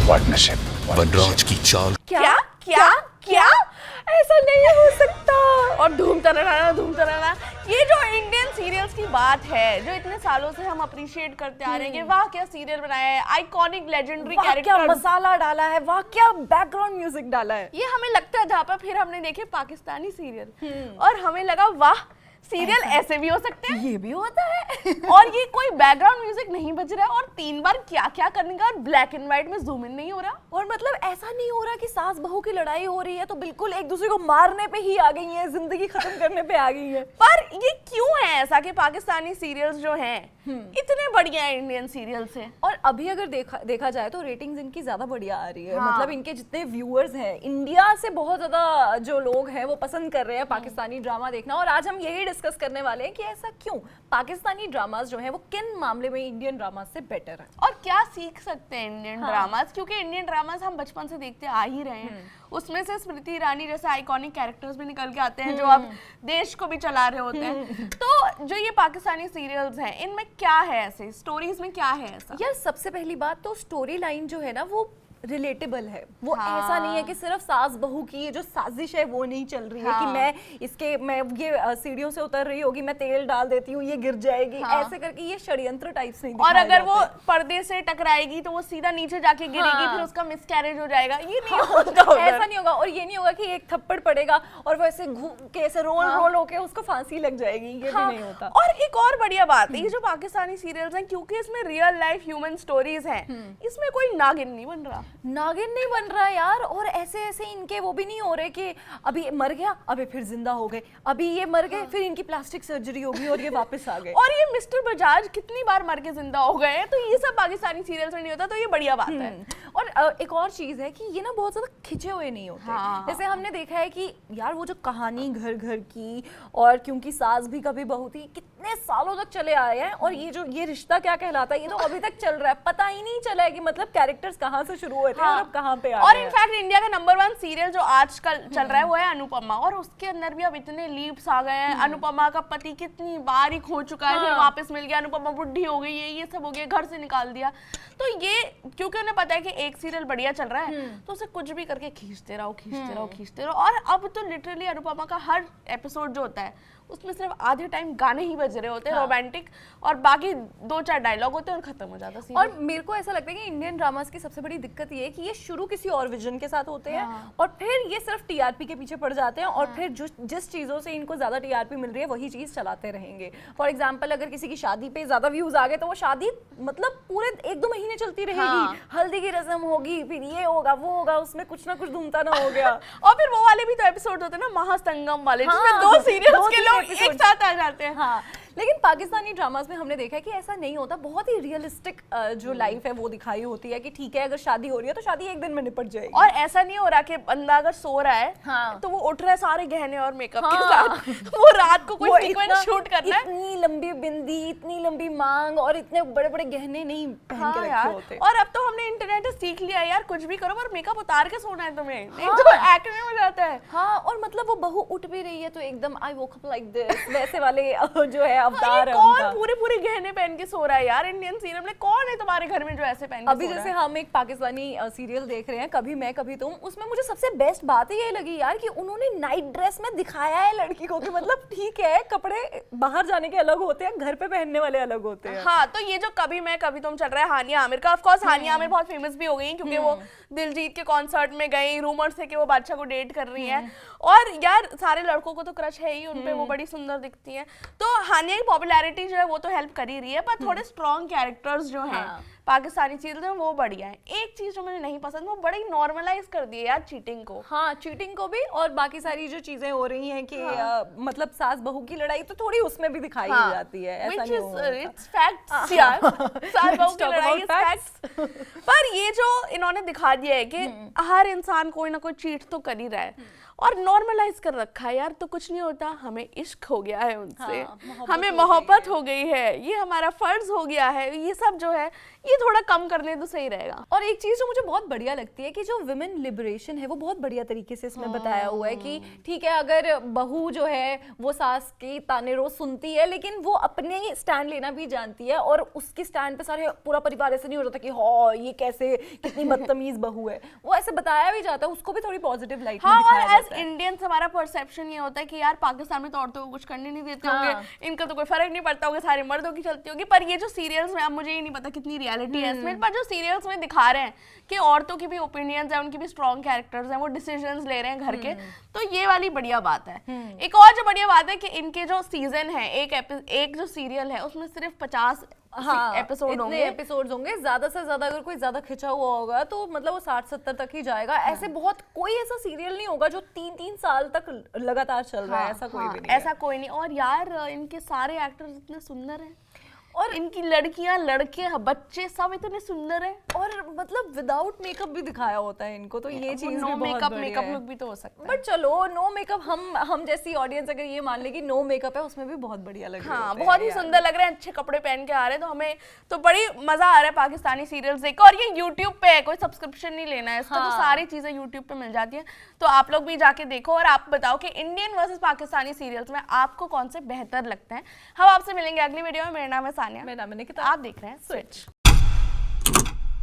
Partnership. वनराज की चाल। क्या क्या क्या ऐसा नहीं हो सकता। और धूम तराना ये जो इंडियन सीरियल्स की बात है जो इतने सालों से हम अप्रिशिएट करते आ रहे हैं कि वाह क्या सीरियल बनाया है, आइकॉनिक लेजेंडरी कैरेक्टर, क्या मसाला डाला है, वाह क्या बैकग्राउंड म्यूजिक डाला है। ये हमें लगता था, पर फिर हमने देखे पाकिस्तानी सीरियल और हमें लगा वाह सीरियल ऐसे भी हो सकते हैं, ये भी होता है और ये कोई बैकग्राउंड म्यूजिक नहीं बज रहा है और 3 बार क्या क्या करने का, और ब्लैक एंड व्हाइट में जूम इन नहीं हो रहा, और मतलब ऐसा नहीं हो रहा कि सास बहू की लड़ाई हो रही है तो बिल्कुल एक दूसरे को मारने पे ही आ गई है, जिंदगी खत्म करने पे आ गई है। पर ये क्यों है ऐसा कि पाकिस्तानी सीरियल्स जो हैं इतने बढ़िया है इंडियन सीरियल से। और अभी अगर देखा जाए तो रेटिंग्स इनकी ज्यादा बढ़िया आ रही है। मतलब इनके जितने व्यूअर्स हैं, इंडिया से बहुत ज्यादा जो लोग हैं वो पसंद कर रहे हैं पाकिस्तानी ड्रामा देखना। और आज हम यही डिस्कस करने वाले हैं कि ऐसा क्यों, पाकिस्तानी ड्रामास जो है वो किन मामले में इंडियन ड्रामा से बेटर है और क्या सीख सकते हैं इंडियन ड्रामास, क्योंकि इंडियन ड्रामास हम बचपन से देखते आ ही रहे हैं। उसमें से स्मृति ईरानी जैसे आइकॉनिक कैरेक्टर्स भी निकल के आते हैं जो अब देश को भी चला रहे होते हैं। तो जो ये पाकिस्तानी सीरियल्स हैं इनमें क्या है, ऐसे स्टोरीज में क्या है ऐसा? यार सबसे पहली बात तो स्टोरी लाइन जो है ना वो रिलेटेबल है। वो ऐसा नहीं है कि सिर्फ सास बहू की ये जो साजिश है वो नहीं चल रही है कि मैं ये सीढ़ियों से उतर रही होगी, मैं तेल डाल देती हूँ, ये गिर जाएगी, ऐसे करके ये षड्यंत्र टाइप्स नहीं। और अगर वो पर्दे से टकराएगी तो वो सीधा नीचे जाके गिरेगी, फिर उसका मिसकैरेज हो जाएगा, ये नहीं होगा। ऐसा नहीं होगा। और ये नहीं होगा कि एक थप्पड़ पड़ेगा और वो ऐसे घूम के ऐसे रोल होके उसको फांसी लग जाएगी, ये भी नहीं होता। और एक और बढ़िया बात है, ये जो पाकिस्तानी सीरियल्स हैं क्योंकि इसमें रियल लाइफ ह्यूमन स्टोरीज हैं, इसमें कोई नागिन नहीं बन रहा, नागिन नहीं बन रहा यार। और ऐसे ऐसे इनके वो भी नहीं हो रहे कि अभी मर गया अभी फिर जिंदा हो गए, अभी ये मर गए फिर इनकी प्लास्टिक सर्जरी होगी और ये वापस आ गए। और ये मिस्टर बजाज कितनी बार मर के जिंदा हो गए, तो ये सब पाकिस्तानी सीरियल्स में नहीं होता, तो ये बढ़िया बात है। और एक और चीज है कि ये ना बहुत ज्यादा खिंचे हुए नहीं होते। जैसे हमने देखा है कि यार वो जो कहानी घर घर की, और क्योंकि सास भी कभी बहू थी, कितने सालों तक चले आए हैं, और ये जो ये रिश्ता क्या कहलाता है ये तो अभी तक चल रहा है। पता ही नहीं चला है कि मतलब कैरेक्टर्स कहाँ से शुरू हुए थे और अब कहाँ पे आ गए। और इनफैक्ट इंडिया का नंबर 1 सीरियल जो आजकल चल रहा है वो है अनुपमा, और उसके अंदर भी अब इतने लीप्स आ गए हैं। अनुपमा का पति कितनी बार ही खो चुका है, फिर वापस मिल गया, अनुपमा बुढ़ी हो गई है, ये सब हो गया, घर से निकाल दिया। तो ये क्योंकि उन्हें पता है कि एक सीरियल बढ़िया चल रहा है तो उसे कुछ भी करके खींचते रहो। और अब तो लिटरली अनुपमा का हर एपिसोड जो होता है उसमें सिर्फ आधे टाइम गाने ही बज रहे होते हैं रोमांटिक, और बाकी 2-4 डायलॉग होते हैं और खत्म हो जाता है। और मेरे को ऐसा लगता है कि इंडियन ड्रामास की सबसे बड़ी दिक्कत ये है कि ये शुरू किसी और विजन के साथ होते हैं और फिर ये सिर्फ टीआरपी के पीछे पड़ जाते हैं, और फिर जिस चीजों से इनको ज्यादा टीआरपी मिल रही है वही चीज चलाते रहेंगे। फॉर एग्जाम्पल अगर किसी की शादी पे ज्यादा व्यूज आ गए तो वो शादी मतलब पूरे 1-2 महीने चलती रहेगी। हल्दी की रस्म होगी, फिर ये होगा वो होगा, उसमें कुछ ना कुछ धूमताना हो गया। और फिर वो वाले भी तो एपिसोड होते हैं ना महासंगम वाले, जिसमें 2 सीरियल्स के लोग एक साथ आ जाते हैं। लेकिन पाकिस्तानी ड्रामास में हमने देखा है कि ऐसा नहीं होता। बहुत ही रियलिस्टिक जो लाइफ है वो दिखाई होती है कि ठीक है अगर शादी हो रही है तो शादी एक दिन में निपट जाएगी। और ऐसा नहीं हो रहा कि बंदा अगर सो रहा है तो वो उठ रहा है सारे गहने और मेकअप के साथ, वो रात को कोई सीक्वेंस शूट करना है, इतनी लंबी बिंदी, इतनी लंबी मांग और इतने बड़े बड़े गहने नहीं पहन के रखे होते। और अब तो हमने इंटरनेट से सीख लिया यार, कुछ भी करो पर मेकअप उतार के सोना है तुम्हें, नहीं तो एक्ने हो जाता है। और मतलब वो बहू उठ भी रही है तो एकदम आई वोक अप लाइक दिस, वैसे वाले जो है अवतार है। कौन पूरे गहने पहन के सो रहा है यार इंडियन सीरियल में? कौन है तुम्हारे घर में जो ऐसे पहन के अभी सो रहा है? जैसे हम एक पाकिस्तानी सीरियल देख रहे हैं कभी मैं कभी तुम, उसमें मुझे सबसे बेस्ट बात ये लगी यार कि उन्होंने नाइट ड्रेस में दिखाया है लड़की को कि मतलब ठीक है कपड़े बाहर जाने के अलग होते हैं, घर पे पहनने वाले अलग होते हैं। हाँ, तो ये जो कभी मैं कभी तुम चल रहा है हानिया आमिर का, ऑफ कोर्स हानिया आमिर बहुत फेमस भी हो गई क्योंकि वो दिलजीत के कॉन्सर्ट में गई, रूमर्स थे कि वो बादशाह को डेट कर रही है, और यार सारे लड़कों को तो क्रश है ही उन पे, वो बड़ी सुंदर दिखती है। तो हानिया की पॉपुलैरिटी जो है वो तो हेल्प कर ही रही है, पर थोड़े स्ट्रॉन्ग कैरेक्टर्स जो हैं पाकिस्तानी सीरियल में वो बढ़िया है। एक चीज जो मुझे नहीं पसंद, वो बड़ी नॉर्मलाइज कर दी है यार चीटिंग को। चीटिंग को भी, और बाकी सारी जो चीजें हो रही हैं कि मतलब सास बहू की लड़ाई तो थोड़ी उसमें भी दिखाई जाती है, ऐसा नहीं होता। इट्स फैक्ट्स यार, सास बहू की लड़ाई इज फैक्ट्स। पर ये जो इन्होंने दिखा दिया है कि हर इंसान कोई ना कोई चीट तो कर ही रहा है, और नॉर्मलाइज कर रखा है यार, तो कुछ नहीं होता, हमें इश्क हो गया है उनसे, हमें मोहब्बत हो गई है, ये हमारा फर्ज हो गया है, ये सब जो है ये थोड़ा कम कर ले तो सही रहेगा। और एक चीज जो मुझे बहुत बढ़िया लगती है कि जो विमेन लिबरेशन है वो बहुत बढ़िया तरीके से इसमें बताया हुआ है कि ठीक है, अगर बहू जो है वो सास की ताने रोज सुनती है, लेकिन वो अपने स्टैंड लेना भी जानती है, और उसकी स्टैंड पे सारे पूरा परिवार ऐसे नहीं हो जाता कि हाँ ये कैसे, कितनी बदतमीज बहू है, वो ऐसे बताया भी जाता है, उसको भी थोड़ी पॉजिटिव लाइट में हाँ, दिखाया और एज जाता है। इंडियंस हमारा परसेप्शन ये होता है कि यार पाकिस्तान में तो औरतों को कुछ करने नहीं देते होंगे, इनका तो कोई फर्क नहीं पड़ता होगा, सारे मर्दों की चलती होगी। पर ये जो सीरियल्स में, अब मुझे ये नहीं पता कितनी रियलिटी है इसमें, पर जो सीरियल्स में दिखा रहे हैं कि औरतों की भी ओपिनियंस है, उनकी भी स्ट्रॉन्ग कैरेक्टर्स हैं, वो डिसीजंस ले रहे हैं घर के, तो ये वाली बढ़िया बात है। एक और जो बढ़िया बात है कि इनके जो सीजन है, एक जो सीरियल है उसमें सिर्फ 50 एपिसोड होंगे, एपिसोड्स होंगे, ज्यादा से ज्यादा अगर कोई ज्यादा खिंचा हुआ होगा तो मतलब वो 60-70 तक ही जाएगा। ऐसे बहुत कोई ऐसा सीरियल नहीं होगा जो 3-3 साल तक लगातार चल रहा है, ऐसा कोई भी नहीं, ऐसा कोई नहीं। और यार इनके सारे एक्टर्स इतने सुंदर हैं, और इनकी लड़कियां, लड़के, बच्चे सब इतने सुंदर हैं, और मतलब विदाउट मेकअप भी दिखाया होता है इनको, तो ये चीज नो मेकअप लुक भी तो हो सकता है। बट चलो नो मेकअप, हम जैसी ऑडियंस अगर ये मान ले कि नो मेकअप है, उसमें भी बहुत बढ़िया लग रहा है। हाँ, बहुत ही सुंदर लग रहे हैं, अच्छे कपड़े पहन के आ रहे हैं, तो हमें तो बड़ी मजा आ रहा है पाकिस्तानी सीरियल्स देख। और ये यूट्यूब पे है, कोई सब्सक्रिप्शन नहीं लेना है इसका, तो सारी चीजें यूट्यूब पे मिल जाती है, तो आप लोग भी जाके देखो। और आप बताओ कि इंडियन वर्सेस पाकिस्तानी सीरियल्स में आपको कौन से बेहतर लगते हैं। हम आपसे मिलेंगे अगली वीडियो में। मेरा नाम है सानिया, मेरा नाम है निकिता, आप देख रहे हैं स्विच।